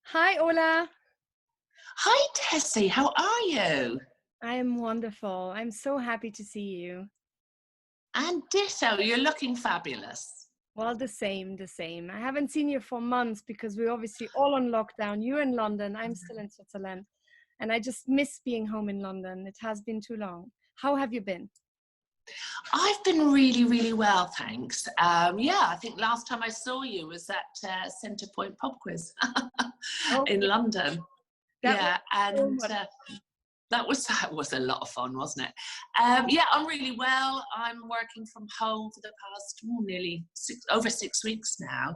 Hi, Orla. Hi, Tessy. How are you? I am wonderful. I'm so happy to see you. And ditto, you're looking fabulous. Well, the same. I haven't seen you for months because we're obviously all on lockdown. You're in London, I'm still in Switzerland, and I just miss being home in London. It has been too long. How have you been? I've been really, really well, thanks. Yeah, I think last time I saw you was at Centrepoint pub quiz Oh, in yeah, London. that was Yeah, so and much. that was a lot of fun, wasn't it? Yeah, I'm really well. I'm working from home for the past nearly over 6 weeks now,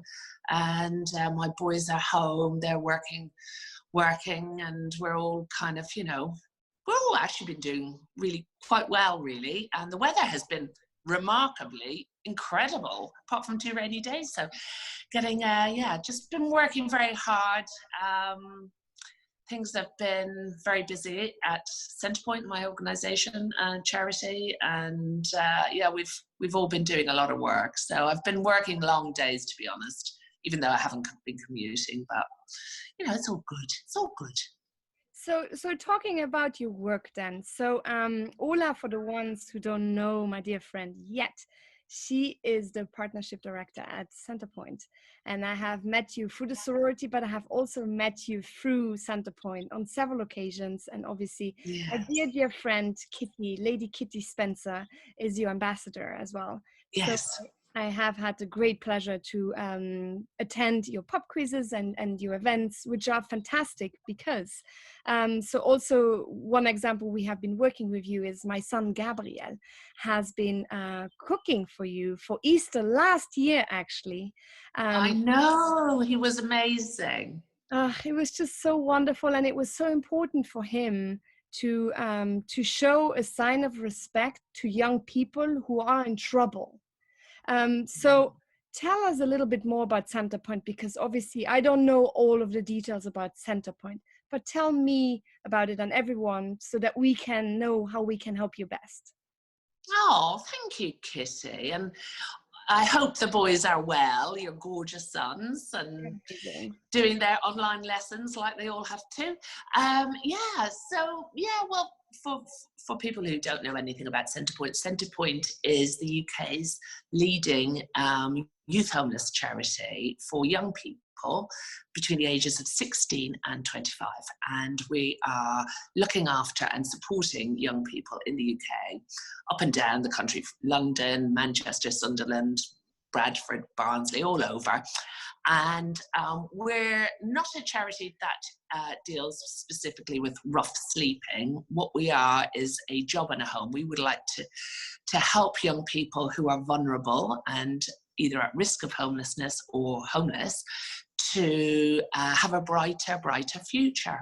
and my boys are home. They're working, and we're all kind of, we're all actually been doing really quite well, really. And the weather has been remarkably incredible, apart from 2 rainy days. So just been working very hard. Things have been very busy at Centrepoint, my organisation and charity, and we've all been doing a lot of work. So I've been working long days, to be honest, even though I haven't been commuting. But it's all good. It's all good. So talking about your work then. Ola, for the ones who don't know my dear friend yet, she is the partnership director at Centrepoint. And I have met you through the sorority, but I have also met you through Centrepoint on several occasions. And obviously, my Yes. dear friend, Kitty, Lady Kitty Spencer, is your ambassador as well. So Yes. I have had the great pleasure to attend your pub quizzes and your events, which are fantastic because so also one example we have been working with you is my son Gabriel has been cooking for you for Easter last year actually. I Um, know. He was amazing. it was just so wonderful, and it was so important for him to show a sign of respect to young people who are in trouble. So tell us a little bit more about Centrepoint, because obviously I don't know all of the details about Centrepoint, but tell me about it and everyone so that we can know how we can help you best. Oh, thank you, Kitty. And I hope the boys are well, your gorgeous sons, and Amazing. doing their online lessons like they all have to. Well, for people who don't know anything about Centrepoint, Centrepoint is the UK's leading youth homeless charity for young people between the ages of 16 and 25. And we are looking after and supporting young people in the UK, up and down the country, London, Manchester, Sunderland, Bradford, Barnsley, all over. And we're not a charity that deals specifically with rough sleeping. What we are is a job and a home. We would like to help young people who are vulnerable and either at risk of homelessness or homeless to have a brighter future.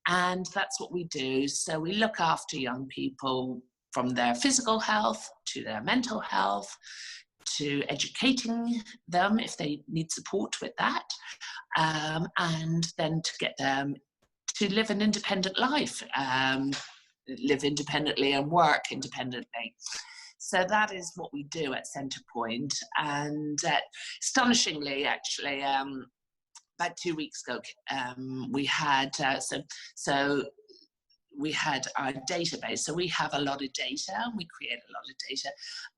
And that's what we do. So we look after young people from their physical health to their mental health, to educating them if they need support with that, and then to get them to live an independent life, live independently and work independently. So that is what we do at Centrepoint. And astonishingly, actually, about 2 weeks ago, we had we had our database. So we have a lot of data, and we create a lot of data,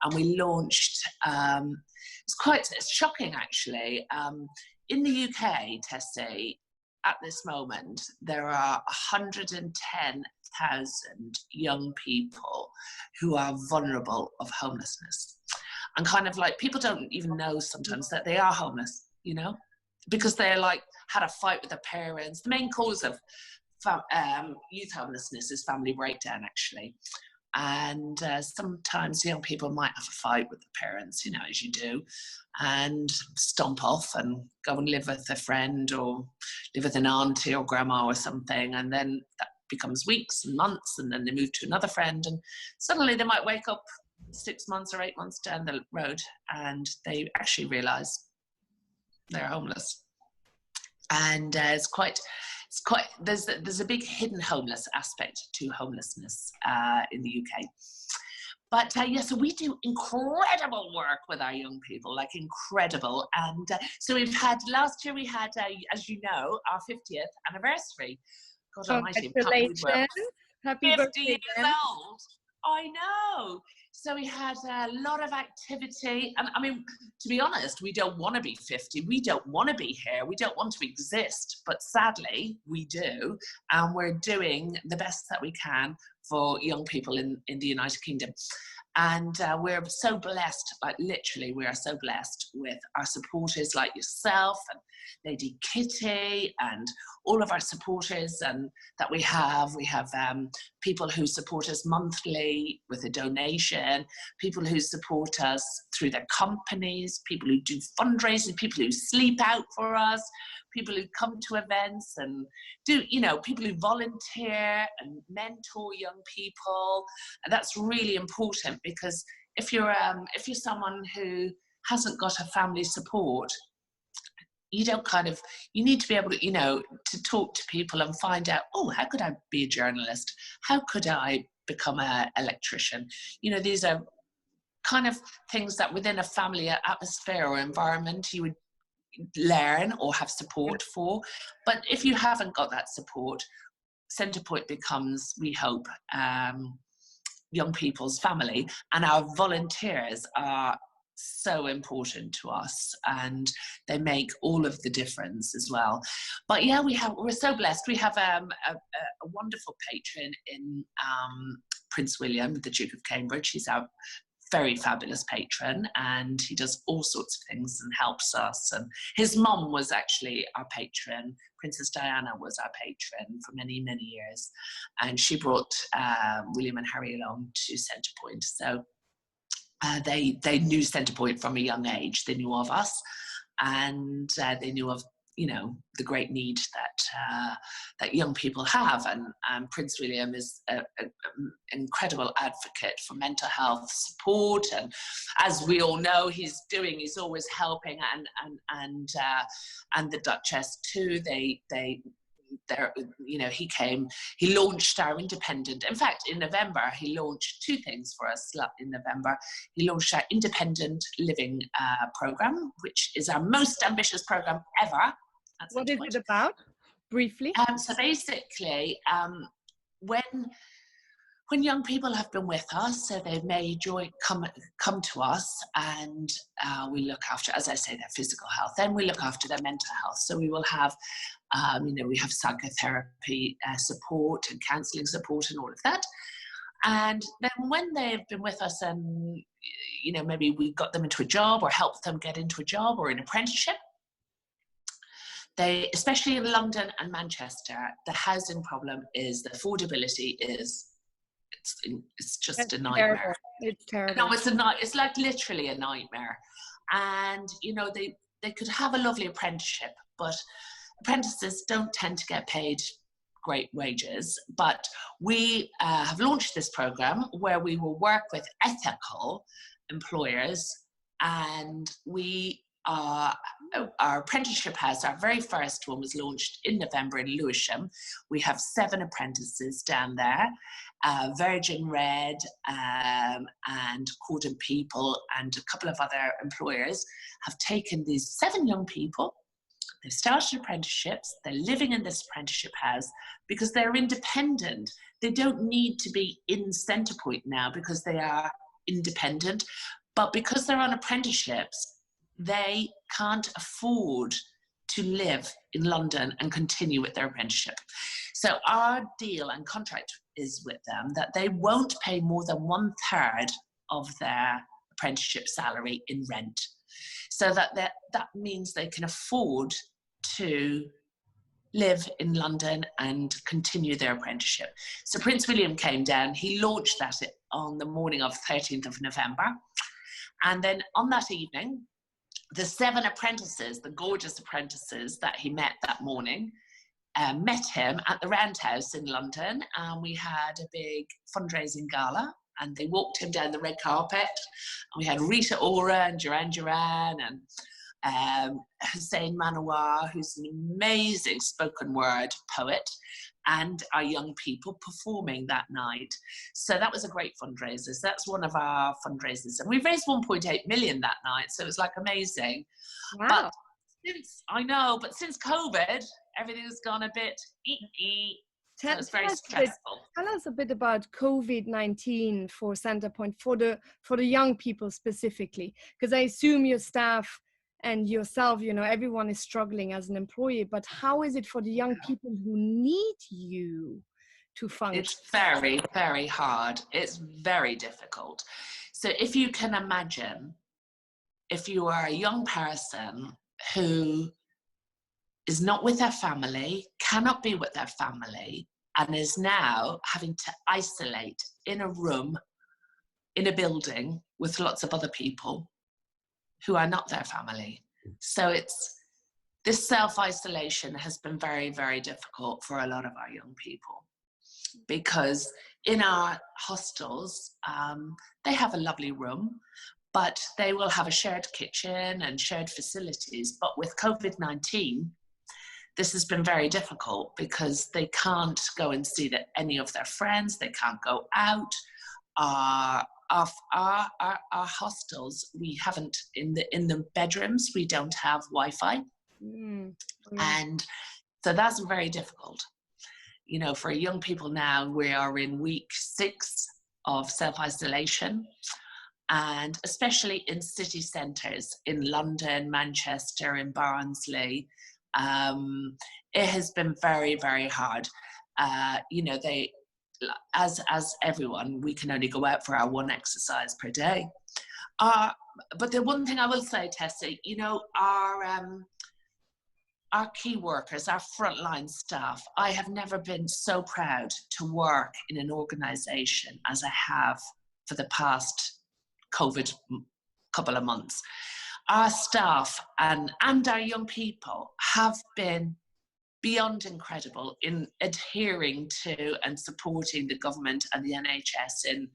and we launched, it's quite shocking actually. In the UK, Tessie, at this moment, there are 110,000 young people who are vulnerable of homelessness. And kind of like, people don't even know sometimes that they are homeless, because they're like, had a fight with their parents. The main cause of youth homelessness is family breakdown, actually. And sometimes young people might have a fight with the parents, as you do, and stomp off and go and live with a friend or live with an auntie or grandma or something. And then that becomes weeks and months, and then they move to another friend, and suddenly they might wake up 6 months or 8 months down the road and they actually realize they're homeless. And there's a big hidden homeless aspect to homelessness in the UK. But yeah, so we do incredible work with our young people, like incredible. And so we've had, last year we had, as you know, our 50th anniversary. God almighty, I can't believe we're Congratulations. Happy 50 birthday years again. old. I know. So we had a lot of activity. And I mean, to be honest, we don't want to be 50. We don't want to be here. We don't want to exist. But sadly, we do. And we're doing the best that we can for young people in the United Kingdom. And we're so blessed, like literally, we are so blessed with our supporters like yourself and Lady Kitty and all of our supporters and that we have. We have people who support us monthly with a donation, people who support us through their companies, people who do fundraising, people who sleep out for us, people who come to events and do, you know, people who volunteer and mentor young people. And that's really important, because if you're someone who hasn't got a family support, you don't you need to be able to, you know, to talk to people and find out, oh, how could I be a journalist? How could I become an electrician? You know, these are kind of things that within a family atmosphere or environment you would learn or have support for. But if you haven't got that support, Centrepoint becomes, we hope, young people's family, and our volunteers are so important to us and they make all of the difference as well. But yeah, we're so blessed. We have a wonderful patron in Prince William, the Duke of Cambridge. He's our very fabulous patron, and he does all sorts of things and helps us. And his mum was actually our patron. Princess Diana was our patron for many, many years, and she brought William and Harry along to Centrepoint. So they knew Centrepoint from a young age. They knew of us, and they knew of, you know, the great need that young people have. And Prince William is an incredible advocate for mental health support, and as we all know, he's always helping, and the Duchess too. You know, he launched our independent, in fact in November he launched two things for us. In November he launched our independent living program, which is our most ambitious program ever. What is it about, briefly? So basically, when young people have been with us, so they may come to us, and we look after, as I say, their physical health. Then we look after their mental health. So we will have, you know, we have psychotherapy support and counselling support and all of that. And then when they've been with us, and you know, maybe we got them into a job or helped them get into a job or an apprenticeship, they, especially in London and Manchester, the housing problem is, the affordability is, it's just a nightmare. Terrible. It's terrible. No, it's like literally a nightmare. And you know, they could have a lovely apprenticeship, but apprentices don't tend to get paid great wages. But we have launched this program where we will work with ethical employers, and our apprenticeship house, our very first one, was launched in November in Lewisham. We have 7 apprentices down there. Virgin Red and Cordon People and a couple of other employers have taken these 7 young people. They've started apprenticeships. They're living in this apprenticeship house because they're independent. They don't need to be in Centrepoint now because they are independent. But because they're on apprenticeships, they can't afford to live in London and continue with their apprenticeship. So our deal and contract is with them that they won't pay more than 1/3 of their apprenticeship salary in rent. So that means they can afford to live in London and continue their apprenticeship. So Prince William came down, he launched that on the morning of 13th of November. And then on that evening, the 7 apprentices, the gorgeous apprentices that he met that morning, met him at the Roundhouse in London, and we had a big fundraising gala, and they walked him down the red carpet, and we had Rita Ora and Duran and Hussein Manoir, who's an amazing spoken word poet, and our young people performing that night. So that was a great fundraiser. So that's one of our fundraisers. And we raised 1.8 million that night. So it was like amazing. Wow. But since COVID, everything's gone a bit so it's very stressful. Tell us a bit about COVID-19 for Centrepoint, for the young people specifically, because I assume your staff and yourself, everyone is struggling as an employee, but how is it for the young people who need you to function? It's very, very hard. It's very difficult. So if you can imagine, if you are a young person who is not with their family, cannot be with their family, and is now having to isolate in a room, in a building with lots of other people who are not their family. So this self-isolation has been very, very difficult for a lot of our young people, because in our hostels, they have a lovely room, but they will have a shared kitchen and shared facilities. But with COVID-19, this has been very difficult because they can't go and see any of their friends. They can't go out. Our hostels, we haven't, in the bedrooms, we don't have Wi-Fi. And so that's very difficult. For young people now, we are in week 6 of self-isolation, and especially in city centres, in London, Manchester, in Barnsley, it has been very, very hard. They, as everyone, we can only go out for our 1 exercise per day. But the one thing I will say, Tessy, our key workers, our frontline staff, I have never been so proud to work in an organisation as I have for the past COVID couple of months. Our staff and our young people have been beyond incredible in adhering to and supporting the government and the NHS in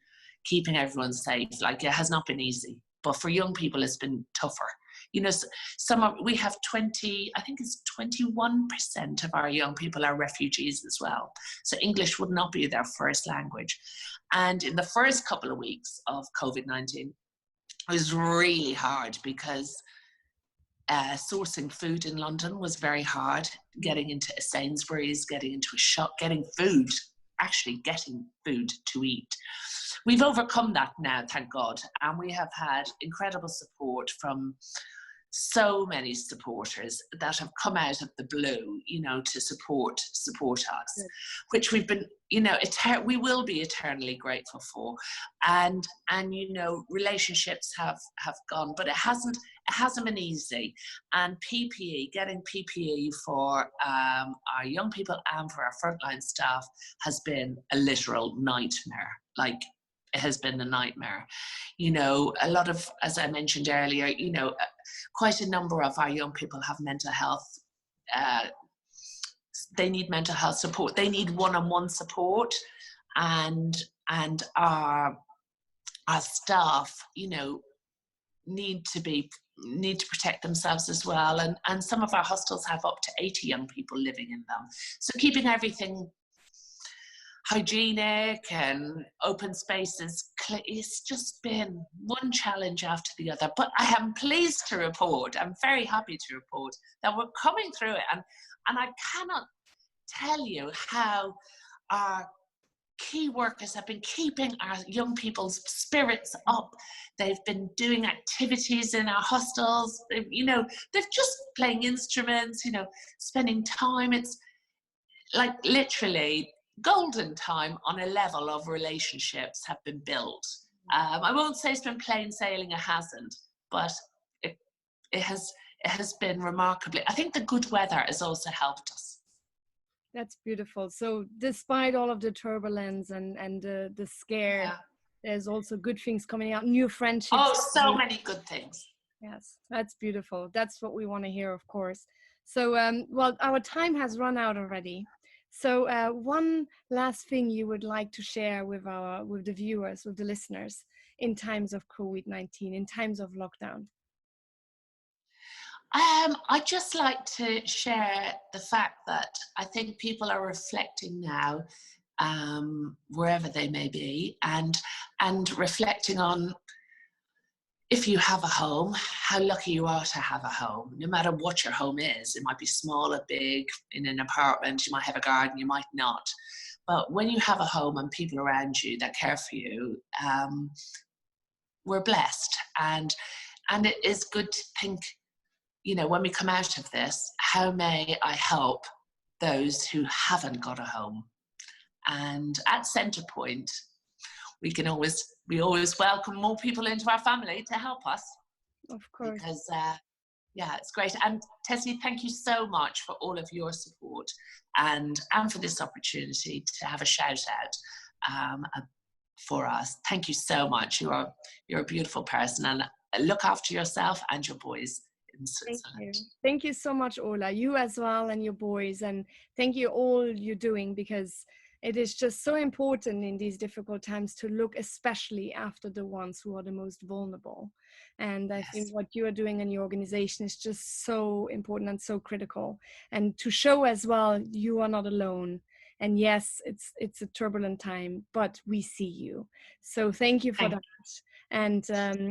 keeping everyone safe. Like, it has not been easy, but for young people, it's been tougher. We have 21% of our young people are refugees as well. So English would not be their first language. And in the first couple of weeks of COVID-19, it was really hard because sourcing food in London was very hard. Getting into a Sainsbury's, getting into a shop, getting food to eat. We've overcome that now, thank God. And we have had incredible support from so many supporters that have come out of the blue, to support us, which we've been, we will be eternally grateful for. And relationships have gone, but it hasn't been easy. And getting PPE for our young people and for our frontline staff has been a literal nightmare. Like, it has been a nightmare. A lot of, as I mentioned earlier, quite a number of our young people have mental health. They need mental health support. They need one-on-one support, and our staff, need to protect themselves as well. And some of our hostels have up to 80 young people living in them. So keeping everything hygienic and open spaces, it's just been one challenge after the other. But I am pleased to report, I'm very happy to report, that we're coming through it. And I cannot tell you how our key workers have been keeping our young people's spirits up. They've been doing activities in our hostels. They're just playing instruments, spending time. It's like literally golden time on a level of relationships have been built. I won't say it's been plain sailing, it hasn't, but it has been remarkably. I think the good weather has also helped us. That's beautiful. So despite all of the turbulence and the scare, there's also good things coming out, new friendships. Oh, so many good things. Yes, that's beautiful. That's what we want to hear, of course. So, well, our time has run out already. So one last thing you would like to share with the viewers, with the listeners, in times of COVID-19, in times of lockdown? I'd just like to share the fact that I think people are reflecting now, wherever they may be, and reflecting on, if you have a home, how lucky you are to have a home, no matter what your home is. It might be small or big. In an apartment, you might have a garden, you might not. But when you have a home and people around you that care for you, we're blessed. And it is good to think, you know, when we come out of this, how may I help those who haven't got a home? And at Centrepoint, we always welcome more people into our family to help us. Of course. Because, yeah, it's great. And Tessy, thank you so much for all of your support and for this opportunity to have a shout out for us. Thank you so much. You're a beautiful person, and look after yourself and your boys in Switzerland. Thank you so much, Orla. You as well, and your boys, and thank you all you're doing, because it is just so important in these difficult times to look especially after the ones who are the most vulnerable. And I think what you are doing in your organization is just so important and so critical, and to show as well you are not alone. And yes, it's a turbulent time, but we see you. So thank you for that. And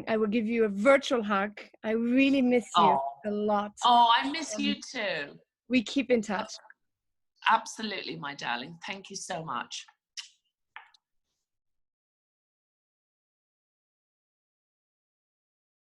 I will give you a virtual hug. I really miss you a lot. Oh, I miss you too. We keep in touch. Absolutely, my darling. Thank you so much.